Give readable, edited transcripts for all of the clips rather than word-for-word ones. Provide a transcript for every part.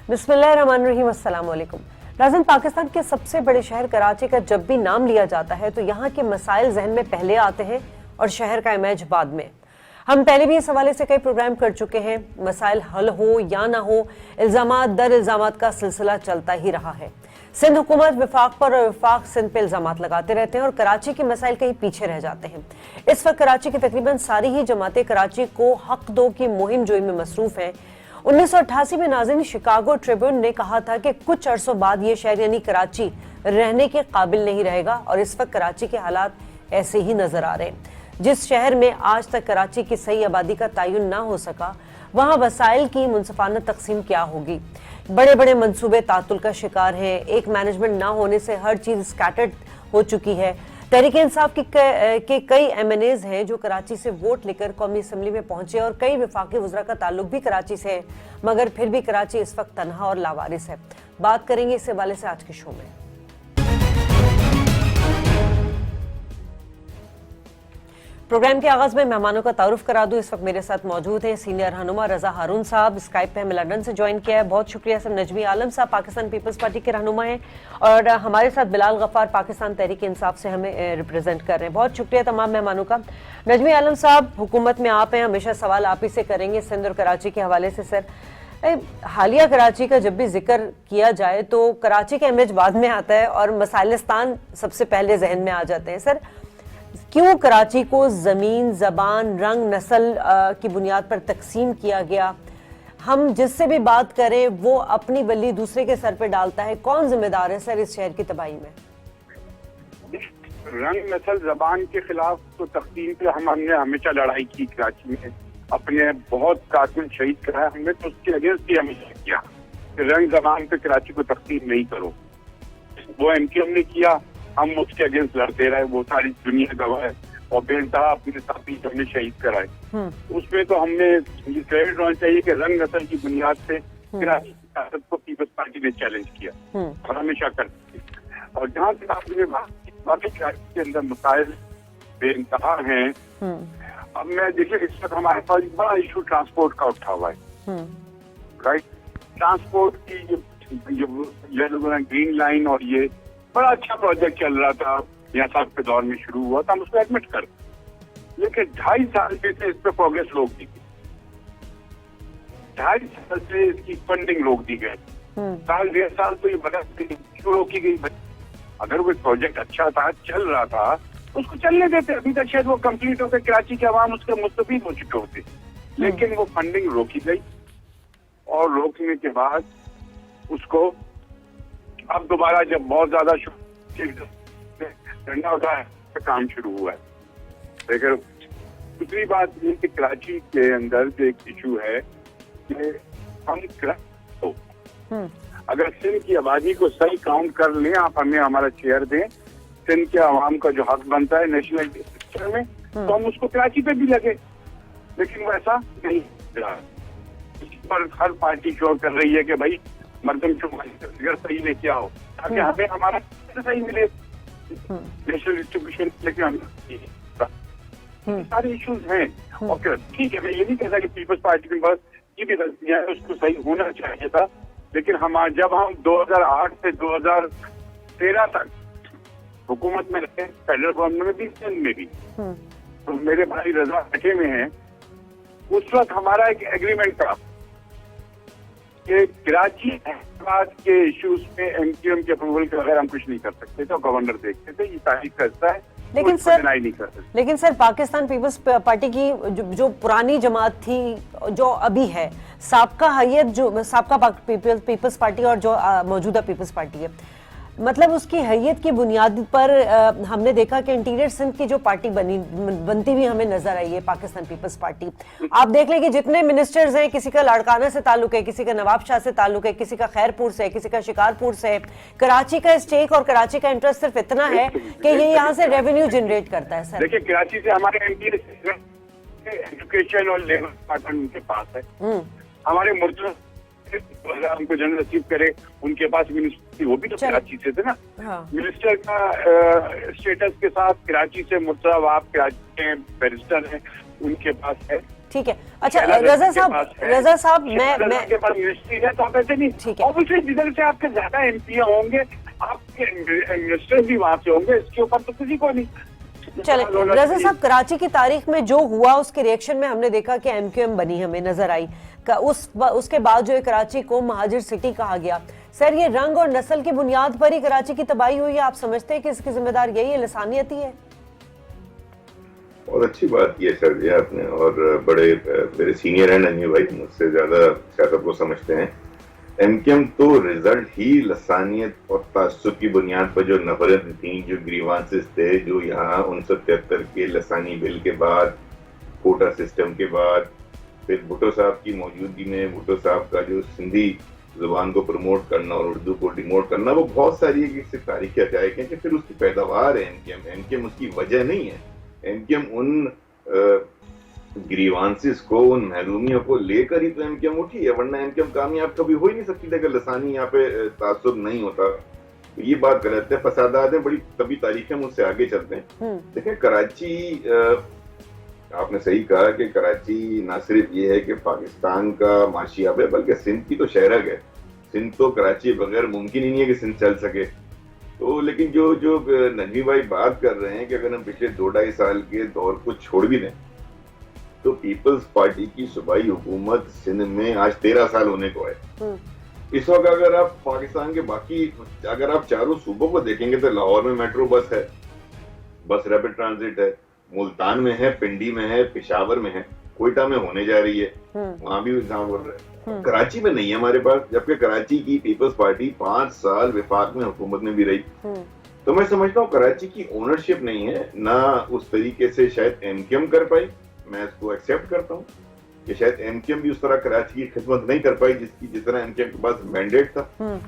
बिस्मिल्लाहिर्रहमानिर्रहीम, अस्सलाम वालेकुम। नाज़रीन, पाकिस्तान के सबसे बड़े शहर कराची का जब भी नाम लिया जाता है तो यहाँ के मसाइल जहन में पहले आते हैं और शहर का इमेज बाद में। हम पहले भी इस हवाले से कई प्रोग्राम कर चुके हैं। मसाइल हल हो या ना हो, इल्जामात दर इल्जामात का सिलसिला चलता ही रहा है। सिंध हुकूमत विफाक पर और विफाक सिंध पे इल्जामात लगाते रहते हैं और कराची के मसाइल कहीं पीछे रह जाते हैं। इस वक्त कराची की तकरीबन सारी ही जमातें कराची को हक दो की मुहिम जोई में मसरूफ हैं। 1988 में नाज़रीन, शिकागो ट्रिब्यून ने कहा था कि कुछ अरसों बाद ये शहर यानी कराची रहने के काबिल नहीं रहेगा और इस वक्त कराची के हालात ऐसे ही नजर आ रहे हैं। जिस शहर में आज तक कराची की सही आबादी का तयन ना हो सका, वहाँ वसाइल की मुनसिफाना तकसीम क्या होगी। बड़े बड़े मंसूबे तातुल का शिकार हैं। एक मैनेजमेंट ना होने से हर चीज स्कैटर्ड हो चुकी है। तहरीक इंसाफ के कई MNAs हैं जो कराची से वोट लेकर कौमी असम्बली में पहुंचे और कई वफाकी वज़रा का ताल्लुक भी कराची से है, मगर फिर भी कराची इस वक्त तनहा और लावारिस है। बात करेंगे इस हवाले से आज के शो में। प्रोग्राम के आगाज में मेहमानों का तारुफ करा दूं। इस वक्त मेरे साथ मौजूद हैं सीनियर रहनुमा रजा हारून साहब, स्काइप पे हमें लंदन से ज्वाइन किया है, बहुत शुक्रिया सर। नजमी आलम साहब पाकिस्तान पीपल्स पार्टी के रहनुमा हैं और हमारे साथ बिलाल गफ्फार पाकिस्तान तहरीक इंसाफ से हमें रिप्रेजेंट कर रहे हैं। बहुत शुक्रिया तमाम मेहमानों का। नजमी आलम साहब, हुकूमत में आप हैं, हमेशा सवाल आप ही से करेंगे सिंध और कराची के हवाले से। सर, हालिया कराची का जब भी जिक्र किया जाए तो कराची का इमेज बाद में आता है और मसाइलिस्तान सबसे पहले जहन में आ जाते हैं। सर, क्यों कराची को जमीन, जबान, रंग, नस्ल की बुनियाद पर तकसीम किया गया? हम जिससे भी बात करें वो अपनी बल्ली दूसरे के सर पे डालता है। कौन जिम्मेदार है सर इस शहर की तबाही में? रंग, नस्ल, जबान के खिलाफ तो तकसीम पे हमने हमेशा लड़ाई की। कराची में अपने बहुत कारकुन शहीद कराया, हमने तो उसके अगेंस्ट ही हमेशा किया कि रंग जबान पे कराची को तकसीम नहीं करो। वो MKM ने किया, हम उसके अगेंस्ट लड़ते रहे, वो सारी दुनिया गवाह है और बेनतहा अपने साथी हमने शहीद कराए। उसमें तो हमने ये क्रेडिट होना चाहिए कि रंग नस्ल की बुनियाद से कराची की सियासत को पीपल्स पार्टी ने चैलेंज किया और हमेशा करती है। और जहाँ से आपने बात की, वाकई कराची के अंदर मसाइल बेनतहा हैं। अब मैं देखिए, इस वक्त हमारे पास एक बड़ा इशू ट्रांसपोर्ट का उठा हुआ है, राइट। ट्रांसपोर्ट की जो ग्रीन लाइन और ये बड़ा अच्छा प्रोजेक्ट चल रहा था, यहाँ साहब के दौर में शुरू हुआ था, हम उसको एडमिट कर, लेकिन 2.5 साल से इस पे प्रोग्रेस रोक दी गई। 2.5 साल से इसकी फंडिंग रोक दी गई। साल 1.5 साल तो ये बगैर रोकी गई। अगर वो प्रोजेक्ट अच्छा था, चल रहा था, उसको चलने देते। अभी तक शायद वो कंप्लीट होकर कराची के अवाम उसके मुस्तफीद हो चुके होते, लेकिन वो फंडिंग रोकी गई और रोकने के बाद उसको अब दोबारा जब बहुत ज्यादा डंडा उठा है तो काम शुरू हुआ है। लेकिन दूसरी बात ये कि कराची के अंदर जो एक इशू है कि हम तो अगर सिंध की आबादी को सही काउंट कर लें, आप हमें हमारा शेयर दें, सिंध के आवाम का जो हक बनता है नेशनल रजिस्टर में, तो हम उसको कराची पे भी लगे, लेकिन वैसा नहीं। इस पर हर पार्टी शोर कर रही है कि भाई मर्दमशुमारी का फिगर सही लेके आओ ताकि हमें हमारा सही मिले नेशनल डिस्ट्रीब्यूशन। लेकिन सारे इश्यूज हैं। और ठीक है, मैं ये नहीं कहता कि पीपल्स पार्टी के पास ये भी गलतियां हैं, उसको सही होना चाहिए था। लेकिन जब हम 2008 से 2013 तक हुकूमत में रहे, फेडरल गवर्नमेंट में भी, सिंध में भी, तो मेरे भाई रजा बैठे में हैं, उस वक्त हमारा एक एग्रीमेंट था कि कराची हैदराबाद के इश्यूज में MKM के अप्रूवल के बगैर हम कुछ नहीं कर सकते थे, गवर्नर देखते थे, ये तारीख का हिस्सा है। लेकिन सर पाकिस्तान पीपल्स पार्टी की जो पुरानी जमात थी, जो अभी है, साबका हैयत जो साबका पीपल्स पार्टी और जो मौजूदा पीपल्स पार्टी है, मतलब उसकी हैयत की बुनियाद पर हमने देखा कि इंटीरियर सिंध की जो पार्टी बनती हुई हमें नजर आई है पाकिस्तान पीपल्स पार्टी। आप देख लें कि जितने मिनिस्टर्स हैं, किसी का लाड़काना से ताल्लुक है, किसी का नवाब शाह से ताल्लुक है, किसी का खैरपुर से है, किसी का शिकारपुर से है। कराची का स्टेक और कराची का इंटरेस्ट सिर्फ इतना है कि ये यहाँ से रेवेन्यू जनरेट करता है। सर देखिए, कराची से हमारे एजुकेशन और लेबर डिपार्टमेंट उनके पास है। हमारे मुर्तजा उनको जनरल रिसीव करे, उनके पास मिनिस्टर, वो भी तो कराची से थे ना। मिनिस्टर का स्टेटस के साथ कराची से मुर्तजा, आप कराची के बैरिस्टर हैं, उनके पास है। ठीक है। अच्छा रजा साहब मैं के पास यूनिवर्सिटी है तो आप ऐसे नहीं, ठीक है। ऑब्वियसली जिधर से आपके ज्यादा एमपी होंगे आपके मिनिस्टर्स भी वहां से होंगे, इसके ऊपर तो किसी को नहीं। चले रजा साहब, कराची की तारीख में जो हुआ उसके रिएक्शन में हमने देखा कि एमक्यूएम बनी हमें नजर आई, उसके बाद जो है कराची को महाजिर सिटी कहा गया। सर ये रंग और नस्ल की बुनियाद पर ही कराची की तबाही हुई है, आप समझते हैं कि इसकी जिम्मेदार यही है, लसानियत ही है? बहुत अच्छी बात की है सर जी आपने, और बड़े मेरे सीनियर हैं नन्ही भाई, मुझसे ज्यादा सियासत को समझते हैं। एमकेएम तो रिजल्ट ही लसानियत और तासुब की बुनियाद पर जो नफरत थी, जो ग्रीवांसेस थे, जो यहाँ 1973 के लसानी बिल के बाद, कोटा सिस्टम के बाद, फिर भुट्टो साहब की मौजूदगी में भुट्टो साहब का जो सिंधी जुबान को प्रमोट करना और उर्दू को डिमोट करना, वो बहुत सारी तारीखी हकायक हैं कि फिर उसकी पैदावार है एमकेएम उसकी वजह नहीं है। एमकेएम उन ग्रीवांसेस को, उन महरूमियों को लेकर ही तो एमकेएम उठी है, वरना एमकेएम कामयाब कभी हो ही नहीं सकती थी अगर लसानी यहाँ पे तासुब नहीं होता। तो ये बात गलत है, फसादात है बड़ी तभी तारीख है, मुझसे आगे चलते हैं। देखिए कराची, आपने सही कहा कि कराची ना सिर्फ ये है कि पाकिस्तान का माशियाब है, बल्कि सिंध की तो शहरक है। सिंध तो कराची बगैर मुमकिन ही नहीं है कि सिंध चल सके। तो लेकिन जो नजमी भाई बात कर रहे हैं कि अगर हम पिछले 2-2.5 साल के दौर को छोड़ भी दें तो पीपल्स पार्टी की सूबाई हुकूमत सिंध में आज 13 साल होने को है। इस वक्त अगर आप पाकिस्तान के बाकी, अगर आप चारों सूबों को देखेंगे तो लाहौर में मेट्रो बस है, बस रैपिड ट्रांजिट है, मुल्तान में है, पिंडी में है, पेशावर में है, कोयटा में होने जा रही है, वहां भी एग्जाम हो रहा है। कराची में नहीं है हमारे पास, जबकि कराची की पीपल्स पार्टी 5 साल विफाक में हुकूमत में भी रही। तो मैं समझता हूँ कराची की ओनरशिप नहीं है, ना उस तरीके से शायद एमकेएम कर पाई। मैं इसको एक्सेप्ट करता हूँ कि शायद एमकेएम भी उस तरह कराची की खिदमत नहीं कर पाई जिस तरह एमकेएम के पास मैंडेट था।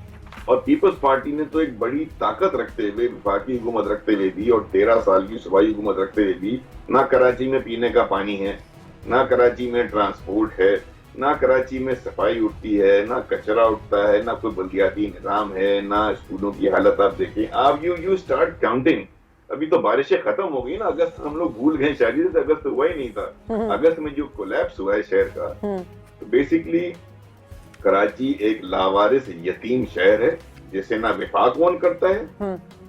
और पीपल्स पार्टी ने तो एक बड़ी ताकत रखते हुए, विफाकी हुकूमत रखते हुए भी और 13 साल की सूबाई हुकूमत रखते हुए भी, ना कराची में पीने का पानी है, ना कराची में ट्रांसपोर्ट है, ना कराची में सफाई उठती है, ना कचरा उठता है, ना कोई बल्दियाती निजाम है, ना स्कूलों की हालत आप देखें। आप यू स्टार्ट काउंटिंग। अभी तो बारिशें खत्म हो गई ना, अगस्त हम लोग भूल गए, शायद से अगस्त हुआ ही नहीं था। अगस्त में जो कोलैप्स हुआ है शहर का, तो बेसिकली कराची एक लावारिस यतीम शहर है जिसे ना विफाक ओन करता है,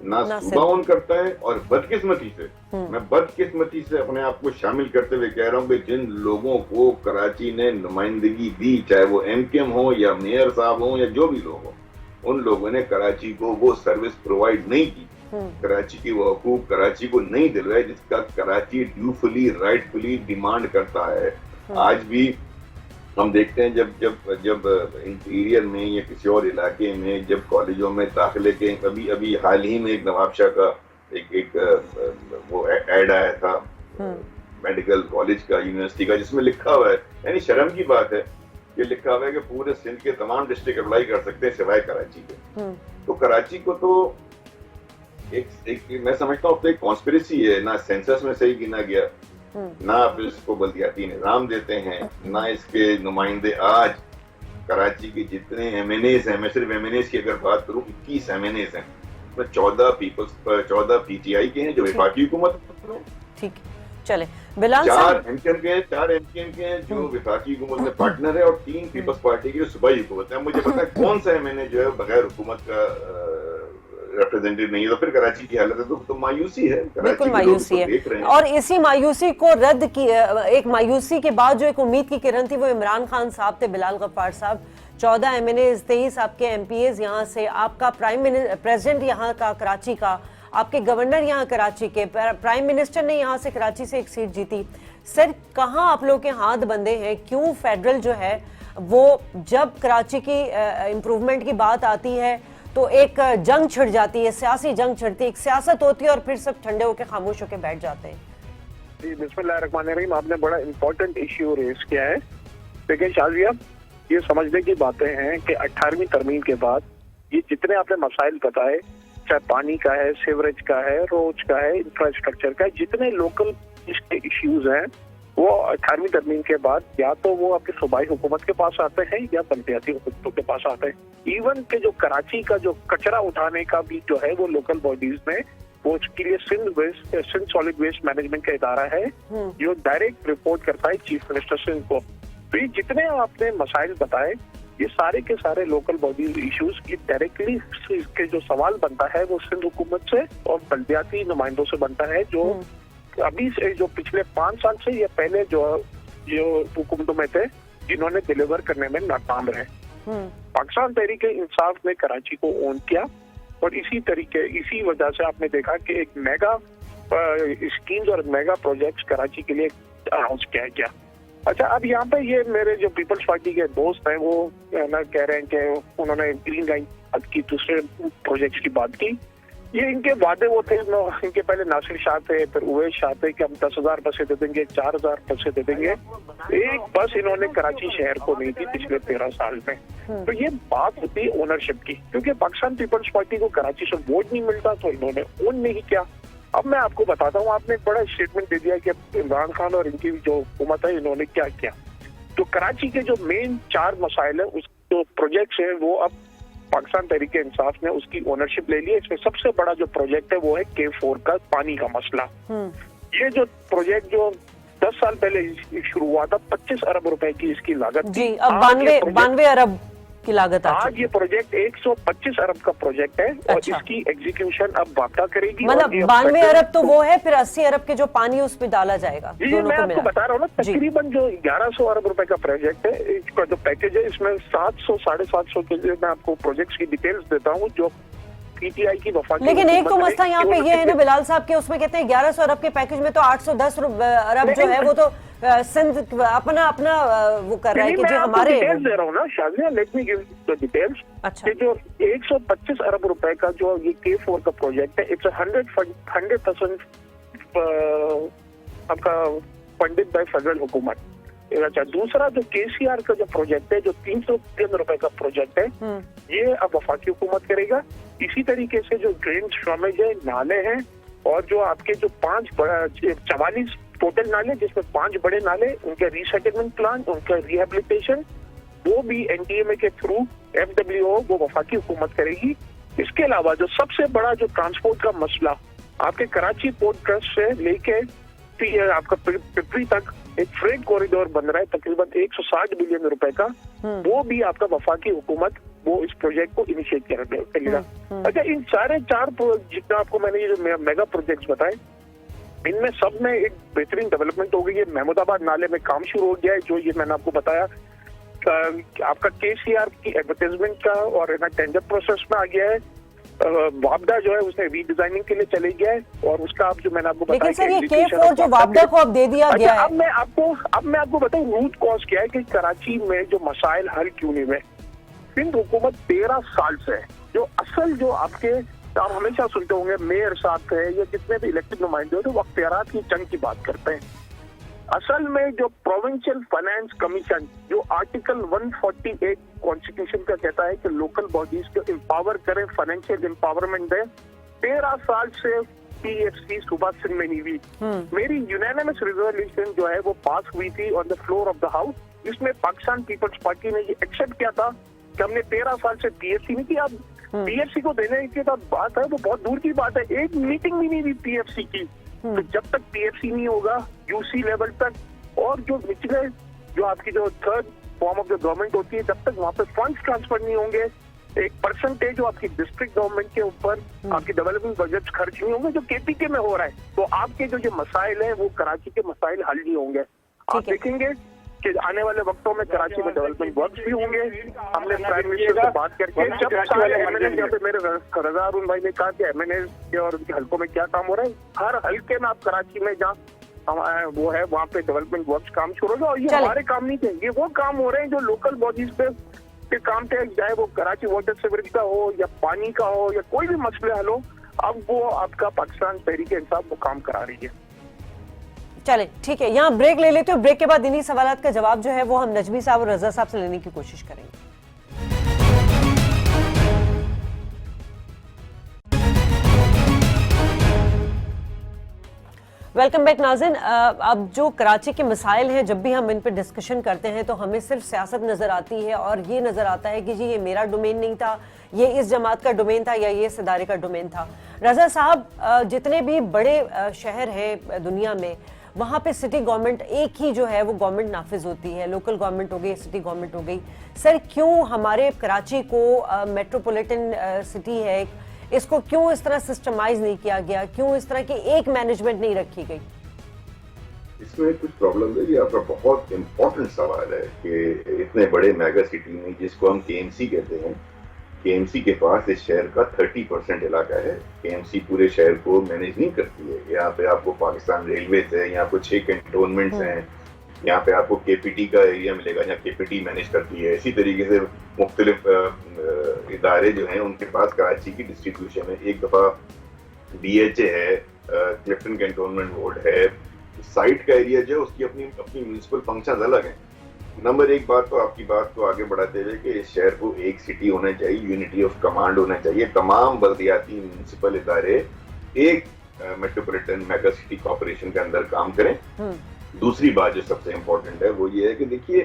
ना सूबा ओन करता है। और बदकिस्मती से, मैं बदकिस्मती से अपने आप को शामिल करते हुए कह रहा हूँ कि जिन लोगों को कराची ने नुमाइंदगी दी, चाहे वो एमकेएम हो या मेयर साहब हो या जो भी लोग हो, उन लोगों ने कराची को वो सर्विस प्रोवाइड नहीं की, कराची की वो हकूक कराची को नहीं दिलवाए जिसका कराची ड्यूफुली राइटफुली डिमांड करता है। आज भी हम देखते हैं जब इंटीरियर में या किसी और इलाके में जब कॉलेजों में दाखिले के, अभी हाल ही में एक नवाबशाह का एक वो ऐड आया था मेडिकल कॉलेज का, यूनिवर्सिटी का, जिसमें लिखा हुआ है, यानी शर्म की बात है, ये लिखा हुआ है कि पूरे सिंध के तमाम डिस्ट्रिक्ट अप्लाई कर सकते हैं सिवाय कराची के। तो कराची को तो एक मैं समझता हूँ एक कॉन्स्पिरेसी है, ना सेंसस में सही गिना गया, ना आप इसको बल्दियाती निजाम देते हैं, ना इसके नुमाइंदे। आज कराची के जितने एमएनएस हैं, मैं सिर्फ एमएनएस की अगर बात करूं 21 एमएनएस हैं, तो 14 पीटीआई के हैं जो विफाकी हुकूमत। ठीक, चले बिलाल 4 एमकेएम के हैं जो विफाकी हुकूमत में पार्टनर है, और 3 पीपल्स पार्टी की जो सूबाई हुकूमत है। मुझे पता है कौन सा एमएनए जो है बगैर हुकूमत का रिप्रेजेंटेटिव नहीं है। तो फिर कराची की हालत है तो मायूसी है, बिल्कुल मायूसी है। और इसी मायूसी को रद्द की, एक मायूसी के बाद जो एक उम्मीद की किरण थी वो इमरान खान साहब थे, बिलाल गफ्फार साहब। 14 एमएनए, 23 आपके एमपीएज यहाँ से, आपका प्रेसिडेंट यहाँ का कराची का, आपके गवर्नर यहाँ कराची के, प्राइम मिनिस्टर ने यहाँ से कराची से एक सीट जीती। सर कहाँ आप लोग के हाथ बंधे हैं? क्यों फेडरल जो है वो जब कराची की इम्प्रूवमेंट की बात आती है तो एक जंग छिड़ जाती है, सियासी जंग छिड़ती है, एक सियासत होती है और फिर सब ठंडे होकर खामोश होकर बैठ जाते हैं। जी बिस्मिल्लाहिर्रहमानिर्रहीम, आपने बड़ा इम्पोर्टेंट इश्यू रेज किया है। लेकिन शाजिया, ये समझने की बातें हैं कि 18वीं तरमीम के बाद ये जितने आपने मसाइल बताए, चाहे पानी का है, सीवरेज का है, रोड का है, इंफ्रास्ट्रक्चर का है, जितने लोकल इसके इश्यूज हैं वो 18वीं तरमीम के बाद या तो वो आपके सूबाई हुकूमत के पास आते हैं या बल्दियाती हुकूमतों के पास आते हैं। इवन के जो कराची का जो कचरा उठाने का भी जो है वो लोकल बॉडीज में वो उसके लिए सिंध सॉलिड वेस्ट मैनेजमेंट का इदारा है जो डायरेक्ट रिपोर्ट करता है चीफ मिनिस्टर सिंध को। तो ये जितने आपने मसाइल बताए ये सारे के सारे लोकल बॉडीज इश्यूज की डायरेक्टली के जो सवाल बनता है वो सिंध हुकूमत से और बल्दियाती नुमाइंदों से बनता है, जो अभी से जो पिछले 5 साल से या पहले जो हुकूमतों में थे जिन्होंने डिलीवर करने में नाकाम रहे। पाकिस्तान तहरीक इंसाफ ने कराची को ओन किया और इसी वजह से आपने देखा कि एक मेगा स्कीम्स और मेगा प्रोजेक्ट्स कराची के लिए अनाउंस किया गया। अच्छा, अब यहाँ पे ये मेरे जो पीपल्स पार्टी के दोस्त हैं वो ना कह रहे हैं कि उन्होंने ग्रीन लाइन की दूसरे प्रोजेक्ट्स की बात की। ये इनके वादे वो थे, इनके पहले नासिर शाह थे, फिर उवैस शाह थे कि हम 10,000 बसें दे देंगे, 4,000 बसें दे देंगे। एक बस इन्होंने कराची शहर को नहीं दी पिछले 13 साल में। तो ये बात होती है ओनरशिप की, क्योंकि पाकिस्तान पीपल्स पार्टी को कराची से वोट नहीं मिलता तो इन्होंने ओन नहीं किया। अब मैं आपको बताता हूँ, आपने एक बड़ा स्टेटमेंट दे दिया कि इमरान खान और इनकी जो हुकूमत है इन्होंने क्या किया। तो कराची के जो मेन 4 मसाइल है, उस जो प्रोजेक्ट्स है वो अब पाकिस्तान तहरीक इंसाफ ने उसकी ओनरशिप ले ली है। इसमें सबसे बड़ा जो प्रोजेक्ट है वो है K4 का पानी का मसला। ये जो प्रोजेक्ट जो 10 साल पहले शुरू हुआ था, 25 अरब रुपए की इसकी लागत जी, अब 92 अरब की लागत आज ये प्रोजेक्ट 125 अरब का प्रोजेक्ट है। और इसकी एग्जीक्यूशन अब वापदा करेगी। मतलब 92 अरब तो वो है, फिर 80 अरब के जो पानी उस पे डाला जाएगा। ये मैं आपको बता रहा हूँ ना, तकरीबन जो 1100 अरब रुपए का प्रोजेक्ट है, इसका जो पैकेज है इसमें 700 750 के लिए मैं आपको प्रोजेक्ट्स की डिटेल्स देता हूँ जो पीटीआई की वफाकी। लेकिन एक तो मसला यहाँ पे ये है ना बिलाल साहब के, उसमें कहते हैं 1100 अरब के पैकेज में तो 810 अरब जो है वो तो सिंध अपना वो कर रहा है कि जो हमारे डिटेल्स दे रहा हूँ ना Shazia, let me give the details. अच्छा, जो 125 अरब रुपए का जो ये K4 का प्रोजेक्ट है, इट्स 100% आपका फंडेड बाय फेडरल हुकूमत। अच्छा, दूसरा जो KCR का जो प्रोजेक्ट है, जो 303 रुपए का प्रोजेक्ट है, ये अब वफाकी हुकूमत करेगा। इसी तरीके से जो ड्रेन श्रमेज है, नाले हैं, और जो आपके जो 44 टोटल नाले, जिसमें 5 बड़े नाले, उनके रीसेटलमेंट प्लान, उनका रिहेबिलिटेशन, वो भी NTMA के थ्रू FWO वो वफाकी हुकूमत करेगी। इसके अलावा जो सबसे बड़ा जो ट्रांसपोर्ट का मसला आपके कराची पोर्ट ट्रस्ट से लेके आपका पिपरी तक एक फ्रेट कॉरिडोर बन रहा है तकरीबन 160 बिलियन रुपए का, वो भी आपका वफाकी हुकूमत वो इस प्रोजेक्ट को इनिशिएट करेगा। अच्छा, इन सारे 4 जितना आपको मैंने ये जो मेगा प्रोजेक्ट्स बताए, इनमें सब में एक बेहतरीन डेवलपमेंट हो गई है। महमूदाबाद नाले में काम शुरू हो गया है, जो ये मैंने आपको बताया। आपका KCR की एडवर्टाइजमेंट का और टेंडर प्रोसेस में आ गया है। वापडा जो है उसने रीडिजाइनिंग के लिए चले गया है, और उसका अब जो मैंने आपको बताया, लेकिन सर ये K4 जो वापडा को अब दे दिया गया है। अब मैं आपको बताऊं रूट कॉज क्या है कि कराची में जो मसाइल हल क्यों नहीं हुए। सिंध हुकूमत 13 साल से है, जो असल जो आपके आप हमेशा सुनते होंगे मेयर साहब है या जितने भी इलेक्टेड नुमाइंदे होते हैं वो अख्तियारात की जंग की बात करते हैं। असल में जो प्रोविंशियल फाइनेंस कमीशन जो आर्टिकल 148 कॉन्स्टिट्यूशन का कहता है कि लोकल बॉडीज को एम्पावर करें, फाइनेंशियल एम्पावरमेंट दें, 13 साल से PFC सुबह सिंध में नहीं हुई। मेरी यूनानिमस रिजोल्यूशन जो है वो पास हुई थी on the floor of the house, जिसमें पाकिस्तान पीपल्स पार्टी ने ये एक्सेप्ट किया था कि हमने 13 साल से PFC नहीं किया। PFC को देने की तो बात है वो बहुत दूर की बात है, एक मीटिंग भी नहीं हुई PFC की। तो जब तक PFC नहीं होगा UC लेवल तक, और जो निचले जो आपकी जो third form of the government होती है, जब तक वहाँ पे फंड्स ट्रांसफर नहीं होंगे, एक परसेंटेज जो आपकी डिस्ट्रिक्ट गवर्नमेंट के ऊपर आपकी डेवलपमेंट बजट खर्च नहीं होंगे, जो KPK में हो रहा है, तो आपके जो मसाइल है वो कराची के मसाइल हल नहीं होंगे। आप देखेंगे कि आने वाले वक्तों में कराची में डेवलपमेंट वर्क्स भी होंगे। हमने प्राइम मिनिस्टर से बात करके जब सारे MNA यहाँ पे मेरे रजा अरुण भाई ने कहा कि MNA के और उनके हल्कों में क्या काम हो रहा है, हर हल्के में आप कराची में जहाँ वो है वहाँ पे डेवलपमेंट वर्क्स काम शुरू होगा। और ये हमारे काम नहीं थे, ये वो काम हो रहे हैं जो लोकल बॉडीज पे काम थे, चाहे वो कराची वाटर सीवरेज का हो या पानी का हो या कोई भी मसले हल हो, अब वो आपका पाकिस्तान तहरीक इंसाफ वो काम करा रही है। चले ठीक है, यहाँ ब्रेक ले लेते हो। ब्रेक के बाद इन्हीं सवालात का जवाब जो है वो हम नजमी साहब और रजा साहब से लेने की कोशिश करेंगे। Welcome back Nazin. अब जो कराची के मसाइल हैं, जब भी हम इन पर डिस्कशन करते हैं तो हमें सिर्फ सियासत नज़र आती है और ये नज़र आता है कि जी ये मेरा डोमेन नहीं था, ये इस जमात का डोमेन था या ये इस इदारे का डोमेन था। रज़ा साहब, जितने भी बड़े शहर हैं दुनिया में, वहाँ पे सिटी गवर्नमेंट एक ही जो है वो गवर्नमेंट नाफिज होती है, लोकल गवर्नमेंट हो गई, सिटी गवर्नमेंट हो गई। सर, क्यों हमारे कराची को मेट्रोपॉलिटन सिटी है, इसको क्यों इस तरह सिस्टमाइज नहीं किया गया, क्यों इस तरह की एक मैनेजमेंट नहीं रखी गई? इसमें कुछ प्रॉब्लम है। ये आपका बहुत इम्पोर्टेंट सवाल है कि इतने बड़े मेगा सिटी में, जिसको हम केएमसी कहते हैं, केएमसी के पास इस शहर का 30% इलाका है। केएमसी पूरे शहर को मैनेज नहीं करती है। यहाँ पे आपको पाकिस्तान रेलवेज है, यहाँ पे 6 कैंटोनमेंट्स हैं, यहाँ पे आपको केपीटी का एरिया मिलेगा, यहाँ केपीटी मैनेज करती है। इसी तरीके से मुख्तलिफ इदारे जो हैं उनके पास कराची की डिस्ट्रीब्यूशन है। एक दफा डीएचए है, क्लिफ्टन कैंटोनमेंट बोर्ड है। साइट का एरिया जो है उसकी अपनी म्यूनिसिपल फंक्शन अलग है। नंबर एक बात तो आपकी बात को आगे बढ़ाते हुए कि इस शहर को एक सिटी होना चाहिए, यूनिटी ऑफ कमांड होना चाहिए। तमाम बल्दियाती म्यूनिसिपल इदारे एक मेट्रोपॉलिटन मेगा सिटी कॉर्पोरेशन के अंदर काम करें। दूसरी बात जो सबसे इम्पोर्टेंट है वो ये है कि देखिए,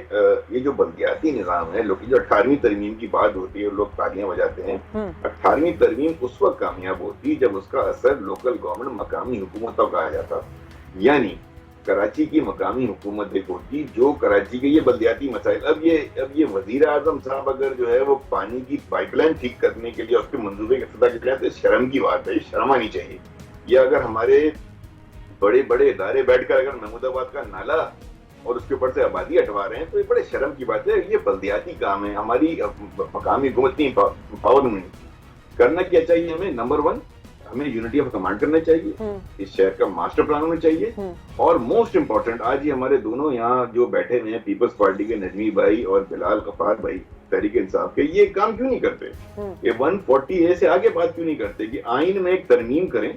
ये जो बल्दियाती निज़ाम है, लोग जो 18वीं तरमीम की बात होती है, लोग तालियां बजाते हैं। 18वीं तरमीम उस वक्त कामयाब होती है जब उसका असर लोकल गवर्नमेंट, मकामी हुकूमतों का आ जाता। यानी कराची की मकामी हुकूमत एक होती जो कराची के ये बल्दियाती मसाइल, अब ये वजीर आजम साहब अगर जो है वो पानी की पाइपलाइन ठीक करने के लिए उसके मंसूबे के सदा के तो शर्म की बात है, शर्म आनी चाहिए। या अगर हमारे बड़े बड़े इदारे बैठकर अगर महमूदाबाद का नाला और उसके ऊपर से आबादी हटवा रहे हैं तो ये बड़े शर्म की बात है। ये बल्दियाती काम है, हमारी मकामी हुकूमत की पावरमेंट। करना क्या चाहिए हमें? नंबर 1, हमें यूनिटी ऑफ कमांड करना चाहिए, इस शहर का मास्टर प्लान होना चाहिए। और मोस्ट इम्पोर्टेंट, आज ही हमारे दोनों यहाँ जो बैठे हुए हैं पीपल्स पार्टी के नजमी भाई और बिलाल गफ्फार भाई तहरीक इंसाफ के, ये काम क्यों नहीं करते? ये 140A से आगे बात क्यों नहीं करते कि आइन में एक तरमीम करें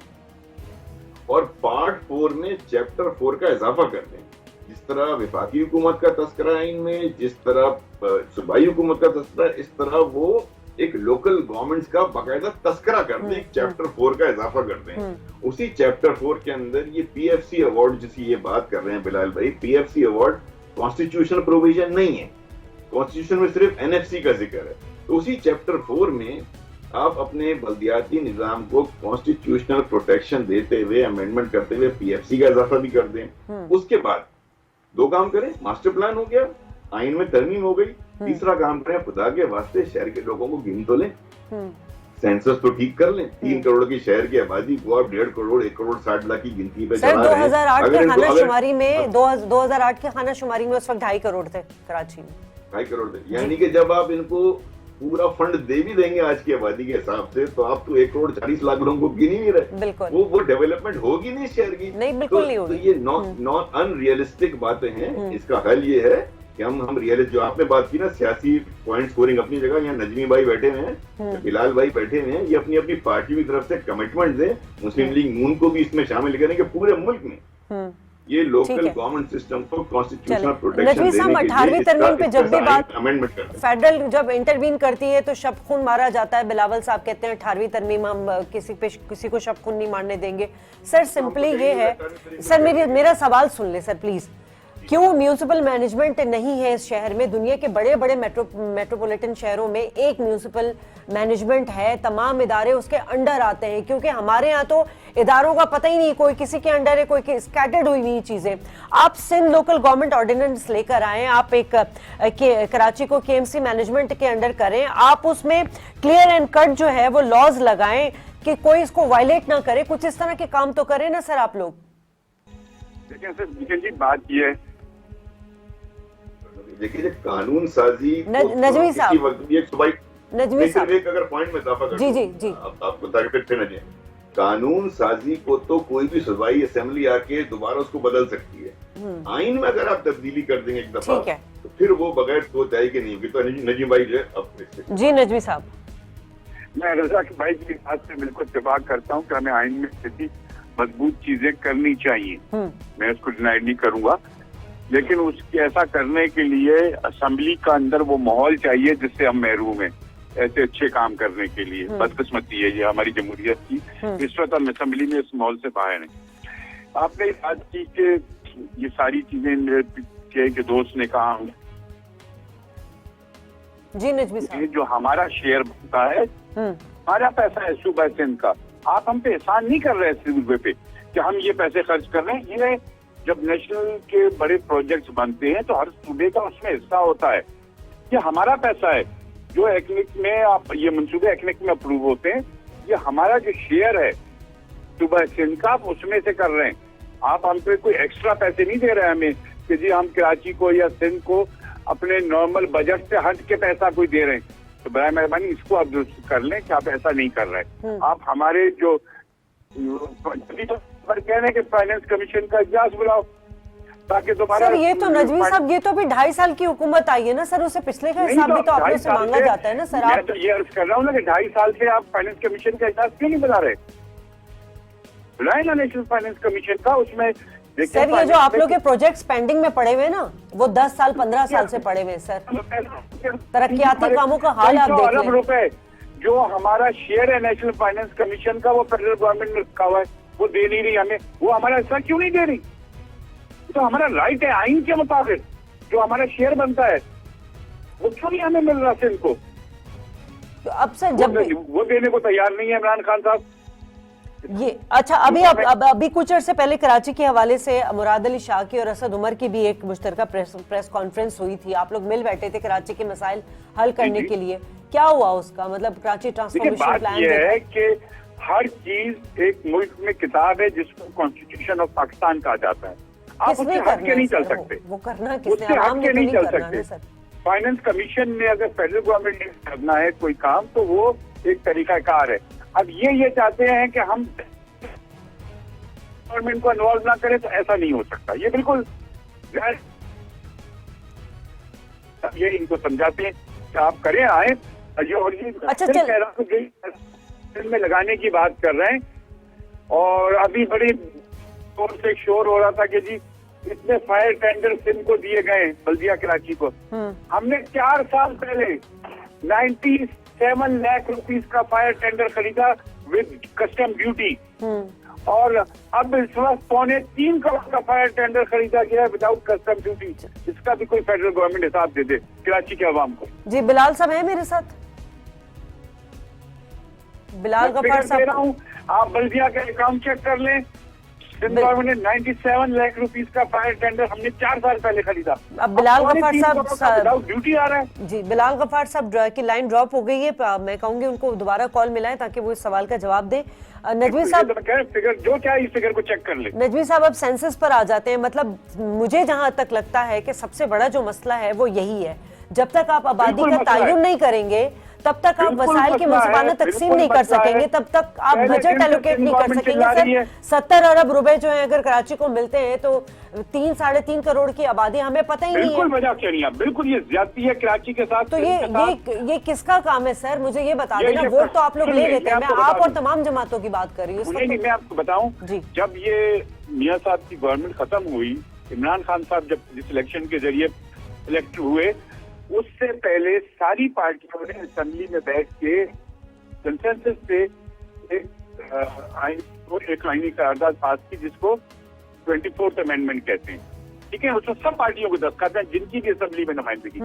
और पार्ट 4 में चैप्टर 4 का इजाफा कर दें। जिस तरह विफाकी हुकूमत का तस्करा आइन में, जिस तरह सूबाई हुकूमत का तस्करा, इस तरह वो एक लोकल गवर्नमेंट्स का बाकायदा तस्करा कर दें, चैप्टर 4 का इजाफा कर दें। उसी चैप्टर 4 के अंदर ये पीएफसी अवार्ड जिसकी ये बात कर रहे हैं बिलाल भाई, पीएफसी अवार्ड कॉन्स्टिट्यूशनल प्रोविजन नहीं है, कॉन्स्टिट्यूशन में सिर्फ एनएफसी का जिक्र है। तो उसी चैप्टर 4 में आप अपने बल्दियाती निजाम को कॉन्स्टिट्यूशनल प्रोटेक्शन देते हुए, अमेंडमेंट करते हुए पीएफसी का इजाफा भी कर दें। उसके बाद 2 काम करें, मास्टर प्लान हो गया, आइन में तरमीम हो गई। तीसरा काम करें, खुदा के वास्ते शहर के लोगों को गिन तो लें, सेंसस तो ठीक कर लें। 3 करोड़ की शहर की आबादी को आप 1.5 करोड़ 1 करोड़ 60 लाख की गिनती पे चला रहे हैं। 2008 के खानाशुमारी में 2008 के खानाशुमारी में उस वक्त 2.5 करोड़ थे कराची में, 2.5 करोड़ थे। यानी कि जब आप इनको पूरा फंड दे भी देंगे आज की आबादी के हिसाब से, तो आप तो 1 करोड़ 40 लाख लोगों को गिन ही नहीं रहे। बिल्कुल वो डेवलपमेंट होगी नहीं शहर की, नहीं, बिल्कुल नहीं होगी। तो ये नॉन अनरियलिस्टिक बातें हैं। इसका हल ये है कि हम रियलिस्ट, जो आपने बात की ना, सियासी पॉइंट स्कोरिंग अपनी जगह, यहाँ नजमी भाई बैठे हुए हैं, बिलाल भाई बैठे हुए हैं, ये अपनी अपनी पार्टी की तरफ से कमिटमेंट दें, मुस्लिम लीग नून को भी इसमें शामिल करें कि पूरे मुल्क में ये लोकल गवर्नमेंट सिस्टम को कॉन्स्टिट्यूशनल प्रोटेक्शन देने के लिए 18वीं तरमीम पे जब भी बात अमेंडमेंट करते हैं, फेडरल जब इंटरवीन करती है तो शब खून मारा जाता है। बिलावल साहब कहते हैं 18वीं तरमीम हम किसी को शब खून नहीं मारने देंगे। सर, सिंपली ये है सर, मेरा सवाल सुन ले सर प्लीज। क्यों म्यूनिसिपल मैनेजमेंट नहीं है इस शहर में? दुनिया के बड़े बड़े मेट्रोपॉलिटन शहरों में एक म्यूनिसिपल मैनेजमेंट है, तमाम इदारे उसके अंडर आते हैं। क्योंकि हमारे यहाँ तो इदारों का पता ही नहीं, कोई किसी के अंडर है, कोई स्कैटर्ड हुई हुई चीजें। आप सिंध लोकल गवर्नमेंट ऑर्डिनेंस लेकर आए, आप एक कराची को केएमसी मैनेजमेंट के अंडर करें, आप उसमें क्लियर एंड कट जो है वो लॉज लगाएं कि कोई इसको वायलेट ना करे। कुछ इस तरह के काम तो करें ना सर आप लोग। देखिए सर, निखिल जी, बात ये है, देखिए कानून साजी नजमी साहब, नजमी साहब एक अगर पॉइंट में इजाफा कर जी आपको ताकि फिर न जाए, कानून साजी को तो कोई भी सूबाई असेंबली आके दोबारा उसको बदल सकती है। आइन में अगर आप तब्दीली कर देंगे एक दफा, तो फिर वो बगैर सोच आएगी नहीं होगी। तो नजीम भाई जी, नजमी साहब, मैं रजा भाई की बात से बिल्कुल इत्तेफाक करता हूँ कि हमें आइन में स्थिति मजबूत चीजें करनी चाहिए, मैं इसको डिनाई नहीं करूंगा। लेकिन उसके ऐसा करने के लिए असेंबली का अंदर वो माहौल चाहिए जिससे हम महरूम हैं ऐसे अच्छे काम करने के लिए। बदकिस्मती है ये हमारी जमहूरियत की, इस वक्त हम असेंबली में इस माहौल से बाहर हैं। आपने बात की कि ये सारी चीजें मेरे पीछे के दोस्त ने कहा, जी नजमी साहब, ये जो हमारा शेयर बनता है, हमारा पैसा है सूबा सिंध का, आप हम पे एहसान नहीं कर रहे हैं सूबे पे कि हम ये पैसे खर्च कर रहे हैं। ये जब नेशनल के बड़े प्रोजेक्ट्स बनते हैं तो हर सूबे का उसमें हिस्सा होता है। ये हमारा पैसा है जो एक्निक में आप ये मंसूबे एक्निक में अप्रूव होते हैं, ये हमारा जो शेयर है सूबा सिंध का, आप उसमें से कर रहे हैं। आप हम पे कोई एक्स्ट्रा पैसे नहीं दे रहे हैं हमें कि जी हम कराची को या सिंध को अपने नॉर्मल बजट से हट के पैसा कोई दे रहे हैं। तो बराए मेहरबानी इसको आप दुरुस्त कर लें कि आप ऐसा नहीं कर रहे। आप हमारे जो कह रहे हैं कि फाइनेंस कमीशन का इजलास बुलाओ ताकि दोबारा। सर ये तो नजमी साहब, ये तो अभी 2.5 साल की हुकूमत आई है ना सर, उससे पिछले का हिसाब भी तो आपने से मांगा जाता है ना सर। मैं तो ये अर्ज कर रहा हूँ ना कि 2.5 साल से आप फाइनेंस कमीशन का इजलास क्यों नहीं बुला रहे? बुलाए ना नेशनल फाइनेंस कमीशन का। उसमें सर ये जो आप लोग के प्रोजेक्ट्स पेंडिंग में पड़े हुए ना, वो 10 साल 15 साल से पड़े हुए सर। तरक्याती कामों का हाल आप देख अरब रुपए जो हमारा शेयर है नेशनल फाइनेंस कमीशन का, वो फेडरल गवर्नमेंट ने रखा हुआ है, वो दे नहीं रही हमें। वो हमारा हिस्सा क्यों नहीं दे रही? तो हमारा राइट है आइन के मुताबिक, जो हमारा शेयर बनता है वो क्यों नहीं हमें मिल रहा सिंध को? तो अब सर जब वो देने को तैयार नहीं है इमरान खान साहब। ये अच्छा, अभी कुछ अर्से पहले कराची के हवाले से मुराद अली शाह की और असद उमर की भी एक मुश्तरका प्रेस कॉन्फ्रेंस हुई थी। आप लोग मिल बैठे थे कराची के मसाइल हल करने के लिए। क्या हुआ उसका? मतलब कराची ट्रांसफॉर्मेशन प्लान ये है कि हर चीज एक मुल्क में किताब है जिसको कॉन्स्टिट्यूशन ऑफ पाकिस्तान कहा जाता है। आप उससे हट के नहीं चल सकते, वो करना उससे हट के नहीं चल सकते। फाइनेंस कमीशन ने अगर फेडरल गवर्नमेंट ने करना है कोई काम तो वो एक तरीकाकार है। अब ये चाहते हैं कि हम गवर्नमेंट को इन्वॉल्व ना करें, तो ऐसा नहीं हो सकता। ये बिल्कुल ये इनको समझाते हैं कि आप करें आए। और ये अच्छा कह रहा हूँ में लगाने की बात कर रहे हैं। और अभी बड़ी जोर से शोर हो रहा था कि जी इतने फायर टेंडर सिंध को दिए गए बल्दिया कराची को। हमने 4 साल पहले 97 लाख रुपीस का फायर टेंडर खरीदा विद कस्टम ड्यूटी, और अब इस वक्त 2.25 करोड़ का फायर टेंडर खरीदा गया है विदाउट कस्टम ड्यूटी। इसका भी कोई फेडरल गवर्नमेंट हिसाब दे दे कराची के अवाम को। जी बिलाल साहब है मेरे साथ, बिलाल गफ्फार साहब, आप बल्दिया का अकाउंट चेक कर लें। गवर्नमेंट ने 97 लाख रुपीस का फायर टेंडर हमने 4 साल पहले खरीदा। अब बिलाल गफ्फार साहब ड्यूटी आ रहा है। जी बिलाल गफ्फार साहब की लाइन ड्रॉप हो गई है, मैं कहूंगी उनको दोबारा कॉल मिलाएं ताकि वो इस सवाल का जवाब दें। नजमी साहब फिगर जो चाहे इस फिगर को चेक कर ले। नजमी साहब अब सेंसस पर आ जाते हैं। मतलब मुझे जहां तक लगता है कि सबसे बड़ा जो मसला है वो यही है, जब तक आप आबादी का तायुन नहीं करेंगे तब तक आप वसाइल की मुंसिफाना तकसीम नहीं कर सकेंगे, तब तक आप बजट एलोकेट नहीं कर सकेंगे। सर 70 अरब रुपए जो है अगर कराची को मिलते हैं तो 3-3.5 करोड़ की आबादी, हमें पता ही नहीं है। बिल्कुल मजाक नहीं है, बिल्कुल ये ज्यादती है कराची के साथ। तो ये किसका काम है सर? मुझे ये बता देना। वोट तो आप लोग ले लेते हैं, मैं आप और तमाम जमातों की बात कर रही हूँ। मैं आपको बताऊं, जब ये मियां साहब की गवर्नमेंट खत्म हुई, इमरान खान साहब जब जिस इलेक्शन के जरिए इलेक्ट हुए, उससे पहले सारी पार्टियों ने असेंबली में बैठ के कंसेंसस पे एक आईनी करारदाद पास की जिसको 24th अमेंडमेंट कहते हैं। ठीक है, उसमें सब पार्टियों को दस्तखत हैं जिनकी भी असेंबली में नुमाइंदगी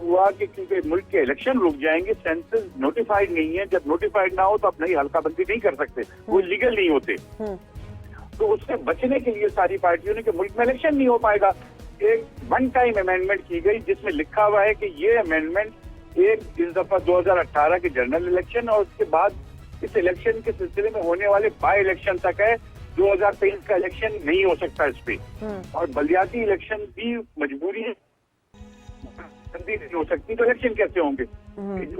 हुआ कि क्योंकि मुल्क के इलेक्शन रुक जाएंगे, सेंसस नोटिफाइड नहीं है। जब नोटिफाइड ना हो तो आप नई हल्काबंदी नहीं कर सकते, वो लीगल नहीं होते। तो उससे बचने के लिए सारी पार्टियों ने कि मुल्क में इलेक्शन नहीं हो पाएगा, एक 1 टाइम अमेंडमेंट की गई जिसमें लिखा हुआ है कि ये अमेंडमेंट इस दफा 2018 के जनरल इलेक्शन और उसके बाद इस इलेक्शन के सिलसिले में होने वाले बाय इलेक्शन तक है। 2023 का इलेक्शन नहीं हो सकता इस पे, और बलियाती इलेक्शन भी मजबूरी है, नहीं हो सकती, तो इलेक्शन कैसे होंगे?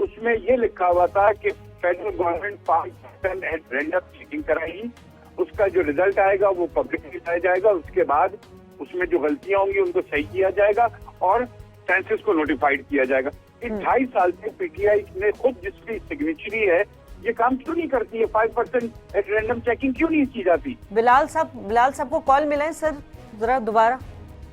उसमें ये लिखा हुआ था कि फेडरल गवर्नमेंट 5% रेंडम चेकिंग कराएगी, उसका जो रिजल्ट आएगा वो पब्लिक दिखाया जाएगा, उसके बाद उसमें जो गलतियां होंगी उनको सही किया जाएगा और सेंसस को नोटिफाइड किया जाएगा। इन 2.5 साल से पीटीआई ने खुद जिसकी सिग्नेचरी है ये काम क्यों नहीं करती है? 5% रैंडम चेकिंग क्यों नहीं की जाती? बिलाल साहब को कॉल मिलाएं सर जरा दोबारा।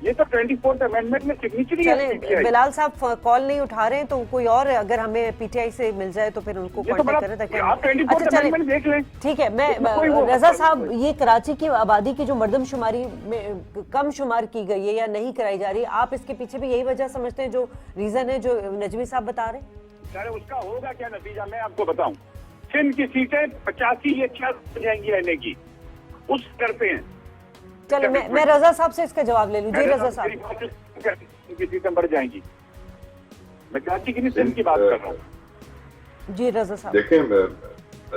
ये तो 24th अमेंडमेंट में सिग्नेचर ही है चले PTI। बिलाल साहब कॉल नहीं उठा रहे हैं, तो कोई और अगर हमें पीटीआई से मिल जाए तो फिर उनको ये तो कांटेक्ट बड़ा करें ताकि आप 24th चले अमेंडमेंट देख लें। ठीक है। मैं इसमें कोई वो- रजा साहब, ये कराची की आबादी की जो मर्दमशुमारी में कम शुमार की गई है या नहीं कराई जा रही, आप इसके पीछे भी यही वजह समझते हैं, जो रीजन है जो नजमी साहब बता रहे हैं? सर उसका होगा क्या नतीजा, मैं आपको बताऊं। सिंध की सीटें 85 या 86 हो जाएंगी रहने की, उस स्तर पे हैं। चलो मैं रजा साहब से इसका जवाब ले लूं। जी रजा साहब। की सीटें बढ़ जाएंगी। मैं कराची की नहीं, सिंध की बात कर रहा हूँ। जी रजा साहब। देखें,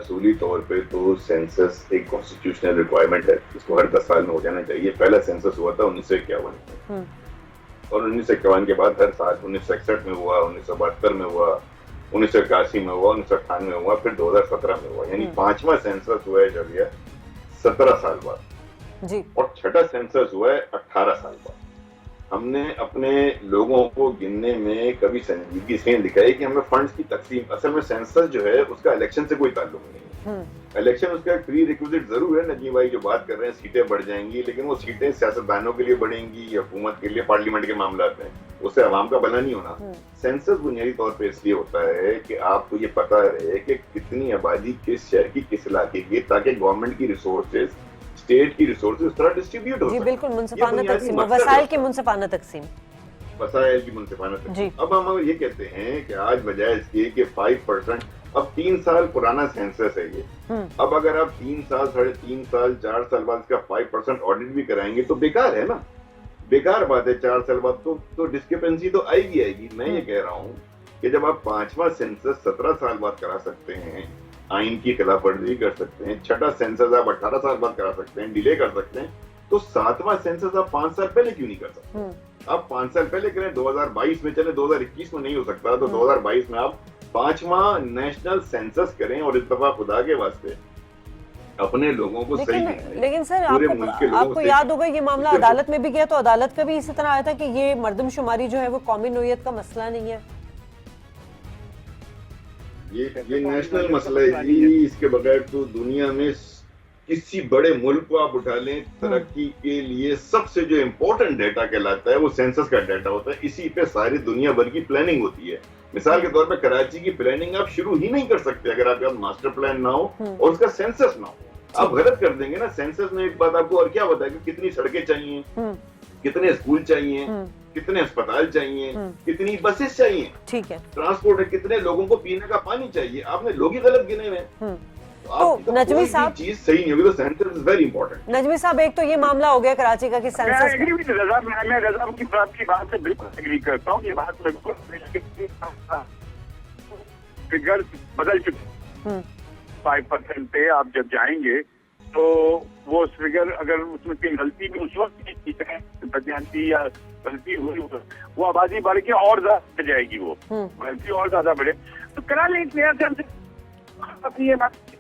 असूली तौर पे तो सेंसस एक कॉन्स्टिट्यूशनल रिक्वायरमेंट है, इसको हर 10 साल में हो जाना चाहिए। पहला सेंसस हुआ था 1951 में, और 1951 के बाद हर साल 1961 में हुआ, 1972 में हुआ, 1981 में हुआ, 1998 में हुआ, फिर 2017 में हुआ। यानी 5वां सेंसस हुआ है जब यह 17 साल बाद जी। और छठा सेंसस हुआ है 18 साल बाद। हमने अपने लोगों को गिनने में कभी संजीदगी से लिखा है कि हमें फंड्स की तकसीम, असल में सेंसस जो है उसका इलेक्शन से कोई ताल्लुक नहीं है। इलेक्शन उसका एक प्री रिक्विजिट जरूर है। नजीब भाई जो बात कर रहे हैं सीटें बढ़ जाएंगी, लेकिन वो सीटें सियासतदानों के लिए बढ़ेंगी या हुकूमत के लिए, पार्लियामेंट के मामला में, उससे आवाम का भला नहीं होना। सेंसस बुनियादी तौर पर इसलिए होता है कि आपको ये पता रहे कि कितनी आबादी किस शहर की किस इलाके की, ताकि गवर्नमेंट की रिसोर्सेज, स्टेट की रिसोर्सेज तरह डिस्ट्रीब्यूट हो जी सके। बिल्कुल, ये मुनसिफाना बुनियादी तकसीम, मकसद वसाइल है। की मुनसिफाना तकसीम। वसाइल की मुनसिफाना तकसीम। जी। अब हम ये कहते हैं कि आज बजाय इसके कि 5%, अब 3 साल पुराना सेंसस है ये, अब अगर आप 3 साल, 3.5 साल, 4 साल बाद इसका 5% ऑडिट भी कराएंगे तो बेकार है ना, बेकार बात है। 4 साल बाद तो डिस्क्रिपेंसी तो आएगी। मैं ये कह रहा हूँ कि जब आप 5वां सेंसस 17 साल बाद करा सकते हैं, आइन की खिलाफ वर्जी कर सकते हैं, छठा सेंसस आप 18 साल बाद करा सकते हैं, डिले कर सकते हैं, तो 7वां सेंसस आप 5 साल पहले क्यों नहीं कर सकते? आप 5 साल पहले करें, 2022 में चले, 2021 में नहीं हो सकता, तो 2022 में आप 5वां नेशनल सेंसस करें, और इस दफा खुदा के वास्ते अपने लोगों को सही गिनें। लेकिन सर पूरे मुल्क के लोगों आपको से- याद होगा ये मामला अदालत में भी गया, तो अदालत का भी इसी तरह आया था कि ये मर्दमशुमारी जो है वो कौमी नोयत का मसला नहीं है। ये नेशनल मसला है जी। इसके बगैर तो दुनिया में किसी बड़े मुल्क को आप उठा लें, तरक्की के लिए सबसे जो इम्पोर्टेंट डेटा कहलाता है वो सेंसस का डेटा होता है। इसी पे सारी दुनिया भर की प्लानिंग होती है। मिसाल के तौर पे कराची की प्लानिंग आप शुरू ही नहीं कर सकते अगर आपके पास मास्टर प्लान ना हो और उसका सेंसस ना हो। आप गलत कर देंगे ना। सेंसस में एक बात आपको और क्या बताएगा, कितनी सड़कें चाहिए, कितने स्कूल चाहिए, कितने अस्पताल चाहिए, कितनी बसेस चाहिए, ठीक है, ट्रांसपोर्ट है, कितने लोगों को पीने का पानी चाहिए। आपने लोग ही गलत गिने हुए। तो नजमी साहब, चीज सही नहीं होगी तो census is very important. Najmi साहब, एक तो ये मामला हो गया कराची का कि मैं सेंसस एग्री विद रजा, मैं रजा की बात से बिल्कुल एग्री करता हूँ। ये बात बिल्कुल फिगर बदल चुके। 5% पे आप जब जाएंगे तो वो फिगर, अगर उसमें कोई गलती भी उस वक्त की है, बदयांती या गलती हुई, वो आबादी बढ़ के और ज्यादा बढ़ जाएगी, वो गलती और ज्यादा बढ़े तो करा लें।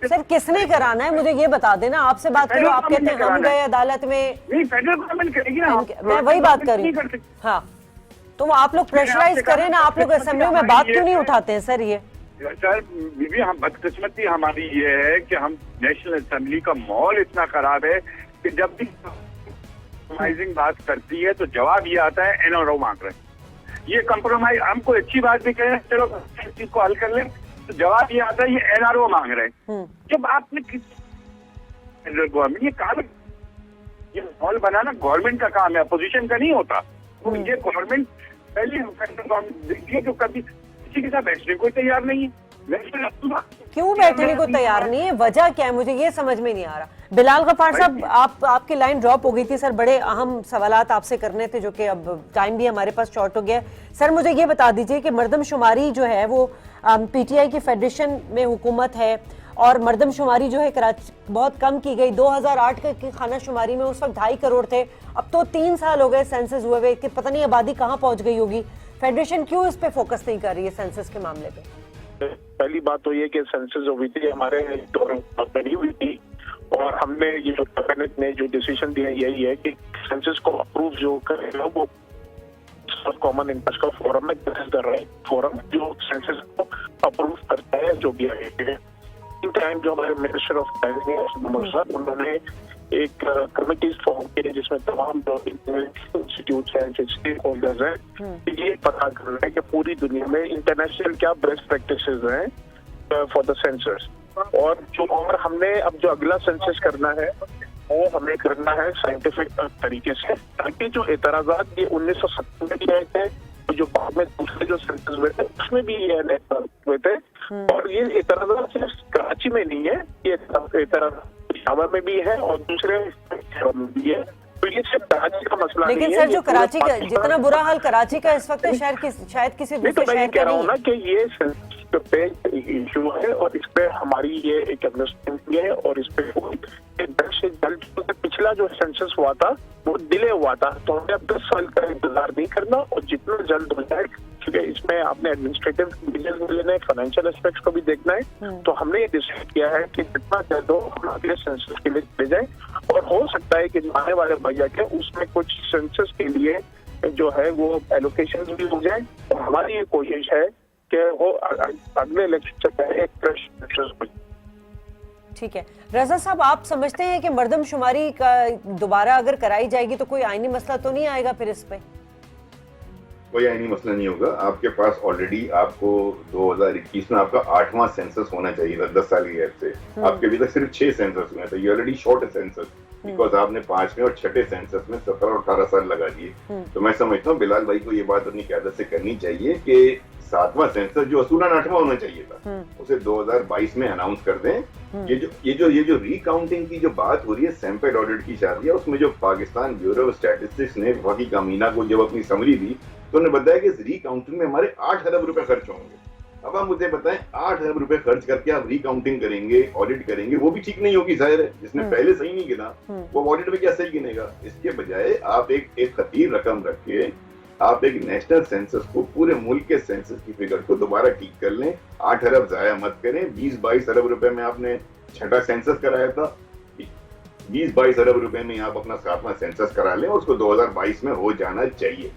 सर किसने कराना है मुझे ये बता देना। आपसे बात करो, आप कहते हैं हम गए अदालत में। नहीं, फेडरल गवर्नमेंट करेगी ना। मैं वही बात कर रही हूँ। हाँ, तो वो आप लोग प्रेशराइज करें ना। आप लोग असेंबली में बात क्यों नहीं उठाते हैं सर? ये सर बीबी, हम बदकिस्मती हमारी ये है कि हम नेशनल असेंबली का माहौल इतना खराब है कि जब भी कॉम्प्रोमाइजिंग बात करती है तो जवाब ये आता है एनआरओ मांग रहे हैं। ये कॉम्प्रोमाइज, हम कोई अच्छी बात भी कहें, चलो इस चीज को हल कर लें, तो जवाब ये आता है ये एनआरओ मांग रहे हैं। जब आपने फेडरल गवर्नमेंट, ये काम, ये माहौल बनाना गवर्नमेंट का काम है, अपोजिशन का नहीं होता। तो ये गवर्नमेंट पहले फेडरल गवर्नमेंट देखिए जो कभी किसी के साथ बैठने को तैयार नहीं है। क्यों बैठने को तैयार नहीं है? वजह क्या है मुझे ये समझ में नहीं आ रहा। बिलाल गफ्फार साहब, आपकी लाइन ड्रॉप हो गई थी सर। बड़े अहम सवालात आपसे करने थे जो कि अब टाइम भी हमारे पास शॉर्ट हो गया। सर मुझे ये बता दीजिए कि मर्दमशुमारी जो है वो पीटीआई की फेडरेशन में हुकूमत है, और मर्दमशुमारी जो है कराची बहुत कम की गई। 2008 की खाना शुमारी में उस वक्त 2.5 करोड़ थे। अब तो 3 साल हो गए सेंसस हुए हुए कि पता नहीं आबादी कहाँ पहुंच गई होगी। फेडरेशन क्यों इस पे फोकस नहीं कर रही है सेंसस के मामले पे? पहली बात तो ये कि सेंसस हुई थी, हमारे बनी हुई थी, और हमने ये जो कैबिनेट ने जो डिसीजन दिया यही है कि सेंसस को अप्रूव जो करेगा वो कॉमन इंटरेस्ट का फोरम है। This is the right forum जो सेंसस को अप्रूव करता है जो भी आगे। इन टाइम जो हमारे मिनिस्टर ऑफ प्लानिंग उन्होंने एक कमिटीज फॉर्म की जिसमें तमाम जो इंस्टीट्यूट हैं, जो स्टेक होल्डर्स हैं, ये पता करना है कि पूरी दुनिया में इंटरनेशनल क्या बेस्ट प्रैक्टिसेस हैं फॉर द सेंसस। और हमने अब जो अगला सेंसस करना है वो हमें करना है साइंटिफिक तरीके से, ताकि जो एतराजात ये 1970 में भी आए थे, जो बाद में दूसरे जो सेंसस हुए थे उसमें भी ये हुए थे, और ये एतराजात सिर्फ कराची में नहीं है, ये एतराजात पेशावर में भी है और दूसरे में भी है। तो ये सिर्फ कराची का मसला नहीं है। लेकिन सर, जो कराची का जितना बुरा हाल कराची का इस वक्त है, शायद किसी दूसरे शहर का नहीं है। कि ये पे इशू है और इस पे हमारी ये एक अंडरस्टैंडिंग है, और इस पे जल्द से जल्द, पिछला जो सेंसस हुआ था वो डिले हुआ था, तो हमें अब 10 साल का इंतजार नहीं करना, और जितना जल्द हो जाए, क्योंकि इसमें आपने एडमिनिस्ट्रेटिव डिसीजन भी लेना है, फाइनेंशियल एस्पेक्ट्स को भी देखना है, तो हमने ये डिसाइड किया है कि जितना जल्द हो हम अगले सेंसस के लिए चले जाए। और हो सकता है कि जो आने वाले बजट है उसमें कुछ सेंसस के लिए जो है वो एलोकेशन भी हो जाए, और हमारी ये कोशिश है कि वो अगले इलेक्शन से पहले एक फ्रेश सेंसस हो। ठीक है रजा साहब, आप समझते हैं कि मर्दमशुमारी का दोबारा अगर कराई जाएगी तो कोई आईनी मसला तो नहीं आएगा फिर इस पे? कोई आईनी मसला नहीं होगा। आपके पास ऑलरेडी आपको 2021 में आपका 8वां सेंसस होना चाहिए था 10 साल की गैप से। आपके अभी तक सिर्फ 6 सेंसस हुए थे। ये ऑलरेडी शॉर्ट सेंसस, बिकॉज आपने 5वें और 6ठे सेंसस में 17 और 18 साल लगा दिए। तो मैं समझता हूँ बिलाल भाई को ये बात अपनी क़यादत से करनी चाहिए कि 7वां सेंसस जो असूलन 8वां होना चाहिए था, उसे 2022 में अनाउंस कर दें। ये जो रिकाउंटिंग की जो बात हो रही है, सैंपल ऑडिट की जा रही है, उसमें जो पाकिस्तान ब्यूरो ऑफ स्टैटिस्टिक्स ने वही कामीना को जब अपनी समरी दी तो उन्होंने बताया कि इस रिकाउंटिंग में हमारे 8 अरब रुपए खर्च होंगे। अब आप मुझे बताएं, 8 अरब रुपए खर्च करके आप रिकाउंटिंग करेंगे, ऑडिट करेंगे, वो भी ठीक नहीं होगी। जाहिर है, जिसने पहले सही नहीं गिना वो ऑडिट में क्या सही गिनेगा। इसके बजाय आप एक खतीर रकम रख के आप एक नेशनल सेंसस को, पूरे मुल्क के सेंसस की फिगर को दोबारा ठीक कर लें। 8 अरब जाया मत करें। 20-22 अरब रुपए में आपने 6ठा सेंसस कराया था, 20-22 अरब रुपए में आप अपना 7वां सेंसस करा लें, उसको 2022 में हो जाना चाहिए।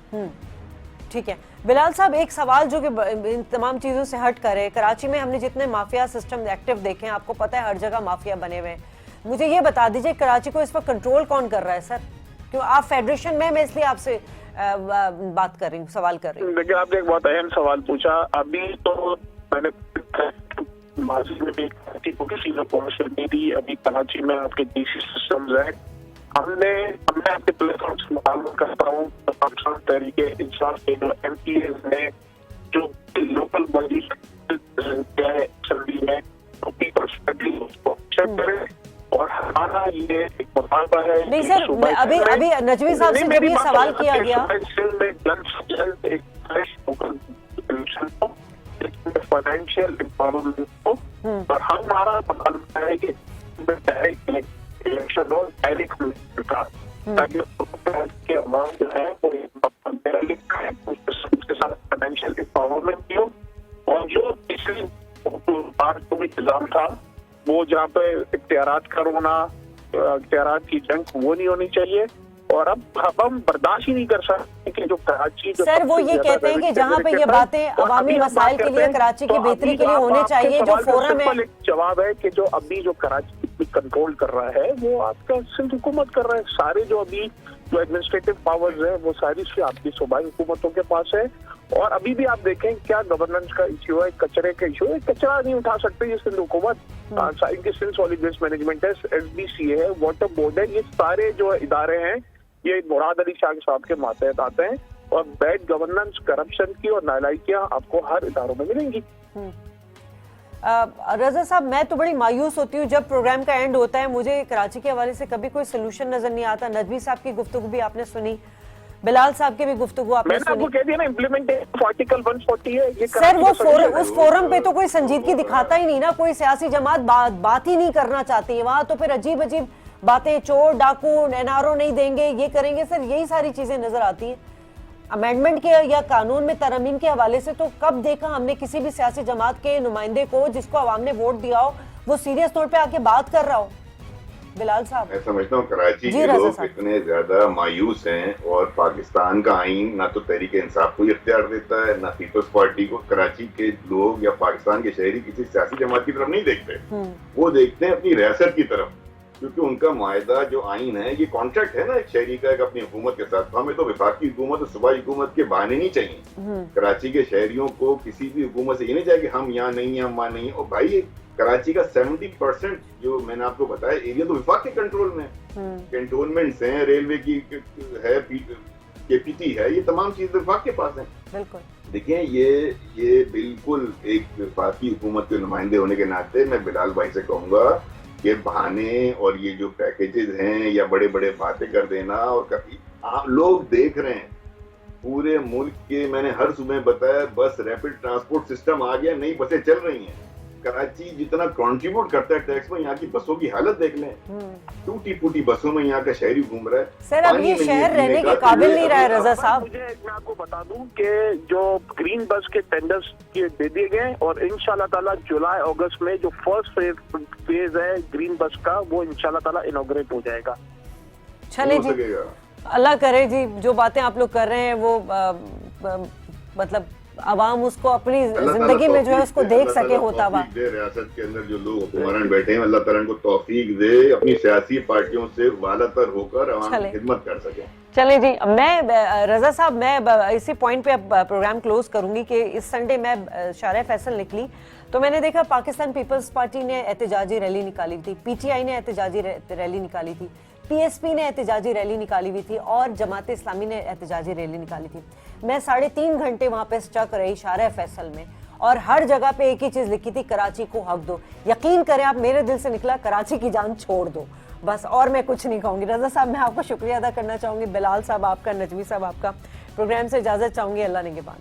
ठीक है बिलाल साहब, एक सवाल जो कि इन तमाम चीजों से हट कर है, कराची में हमने जितने माफिया सिस्टम एक्टिव देखे हैं, आपको पता है हर जगह माफिया बने हुए हैं। मुझे ये बता दीजिए कराची को इस वक्त कंट्रोल कौन कर रहा है सर? क्यों आप फेडरेशन में, मैं इसलिए आपसे बात कर रही हूँ, सवाल कर रही हूँ। देखिए, आपने एक बहुत अहम सवाल पूछा। अभी तो मैंने माजी में भी कराची को किसी ने परमिशन नहीं दी। अभी कराची में आपके डीसी सिस्टम्स है, हमने आपके प्लेटफॉर्म से मालूम करता हूँ, तरीके इंसाफ के जो MPs ने, जो लोकल बॉडी है, तो पीपल उसको चेक करें। और हमारा ये एक मुतालबा है। नहीं सर, अभी नजवी साहब से जब ये सवाल किया गया, फाइनेंशियल एम्पावरमेंट को, और हमारा मुतालबा है कि इलेक्शन हो डायरेक्ट का, ताकि के अमाउंट जो है वो उसके साथ फाइनेंशियल एम्पावरमेंट की हो। और जो पिछली बार को भी इंतजाम था, वो जहाँ पे इख्तियारात का रोना, इख्तियारात की जंग, वो नहीं होनी चाहिए। और अब हम बर्दाश्त ही नहीं कर सकते कि जो कराची सर वो ये कहते हैं कि जहाँ पे ये बातें अवामी मसाइल के लिए, कराची की बेहतरी के लिए होने चाहिए, जो फोरम है। जवाब है कि जो अभी जो कराची कंट्रोल कर रहा है वो आपका सिंध हुकूमत कर रहा है। सारे जो अभी जो एडमिनिस्ट्रेटिव पावर्स है वो सारी आपकी सूबाई हुकूमतों के पास है। और अभी भी आप देखें क्या गवर्नेंस का इश्यू है, कचरे का इश्यू है, कचरा नहीं उठा सकते ये सिंध हुकूमत। इनकी सिंध सॉलिड वेस्ट मैनेजमेंट है, SBCA है, वाटर बोर्ड है, ये सारे जो इदारे हैं ये मुराद अली शाह साहब के मातहत आते हैं। और बैड गवर्नेंस, करप्शन की और नालायकियां आपको हर इदारों में मिलेंगी। रजा साहब, मैं तो बड़ी मायूस होती हूँ जब प्रोग्राम का एंड होता है, मुझे कराची के हवाले से कभी कोई सोल्यूशन नजर नहीं आता। नजवी साहब की गुफ्तगू भी आपने सुनी, बिलाल साहब की भी गुफ्तगू आपने सुनी। मैंने आपको कह दिया ना, इम्प्लीमेंटेशन आर्टिकल 140 है ये सर। वो उस फोरम पे तो कोई संजीदगी दिखाता ही नहीं ना, कोई सियासी जमात बात ही नहीं करना चाहती है वहां। तो फिर अजीब अजीब बातें, चोर डाकू NRO नहीं देंगे, ये करेंगे सर, यही सारी चीजें नजर आती हैं। अमेंडमेंट के या कानून में तरमीम के हवाले से तो कब देखा हमने किसी भी सियासी जमात के नुमाइंदे को, जिसको अवाम ने वोट दिया हो, वो सीरियस तौर पे आके बात कर रहा हो? बिलाल साहब, मैं समझता हूँ कराची के लोग इतने ज्यादा मायूस हैं, और पाकिस्तान का आईन ना तो तहरीक इंसाफ को इख्तियार देता है, ना पीपल्स पार्टी को। कराची के लोग या पाकिस्तान के शहरी किसी सियासी जमात की तरफ नहीं देखते, वो देखते हैं अपनी रियासत की तरफ। क्योंकि उनका मायदा जो आइन है ये कॉन्ट्रैक्ट है ना एक शहरी का एक अपनी हुकूमत के साथ। तो हमें तो वफाकी हुकूमत और सूबाई हुकूमत के बहाने नहीं चाहिए। कराची के शहरियों को किसी भी हुकूमत से ये नहीं चाहिए कि हम यहाँ नहीं है, हम वहाँ नहीं है। और भाई कराची का 70% जो मैंने आपको बताया एरिया तो विफाक के कंट्रोल में, कैंटोनमेंट्स हैं, रेलवे की है, केपीटी है, ये तमाम चीजें विफाक के पास हैं। बिल्कुल। देखिए ये बिल्कुल एक विफाकी हुकूमत के नुमाइंदे होने के नाते मैं बिलाल भाई से कहूंगा कि बहाने और ये जो पैकेजेस हैं या बड़े बड़े बातें कर देना, और कभी आप लोग देख रहे हैं पूरे मुल्क के, मैंने हर सुबह बताया बस रैपिड ट्रांसपोर्ट सिस्टम आ गया, नई बसें चल रही हैं। कराची जितना कंट्रीब्यूट करता है टैक्स में, यहाँ की बसों की हालत देख लें, टूटी फूटी बसों में यहाँ का शहरी घूम रहा है। सर अब ये शहर रहने के काबिल नहीं रहा है रजा साहब। मैं आपको बता दूं कि जो ग्रीन बस के टेंडर्स के दे दिए गए और इंशाल्लाह ताला जुलाई अगस्त में जो फर्स्ट फेज है ग्रीन बस का वो इंशाल्लाह ताला इनॉग्रेट हो जाएगा। चले जी, अल्लाह करे जी, जो बातें आप लोग कर रहे हैं वो मतलब आवाम उसको अपनी जिंदगी में जो है उसको देख सके होता हुआ। रियासत के अंदर जो लोग हुक्मरान बैठे हैं अल्लाह ताला को तौफीक दे अपनी सियासी पार्टियों से वालातर होकर आवाम की खिदमत कर सके। चले जी, मैं रजा साहब मैं इसी पॉइंट पे अब प्रोग्राम क्लोज करूंगी कि इस संडे मैं शारा फैसल निकली तो मैंने देखा पाकिस्तान पीपल्स पार्टी ने एहतजाजी रैली निकाली थी, पीटीआई ने एहतजाजी रैली निकाली थी, पीएसपी ने एहतजाजी रैली निकाली हुई थी और जमात इस्लामी ने एहतजाजी रैली निकाली थी। मैं 3.5 घंटे वहां पे स्टक रही शारा फैसल में और हर जगह पे एक ही चीज लिखी थी, कराची को हक दो। यकीन करें आप, मेरे दिल से निकला कराची की जान छोड़ दो, बस, और मैं कुछ नहीं कहूंगी। रजा साहब मैं आपको शुक्रिया अदा करना चाहूंगी, बिलाल साहब आपका, नजमी साहब आपका। प्रोग्राम से इजाजत चाहूंगी, अल्लाह निगहबान।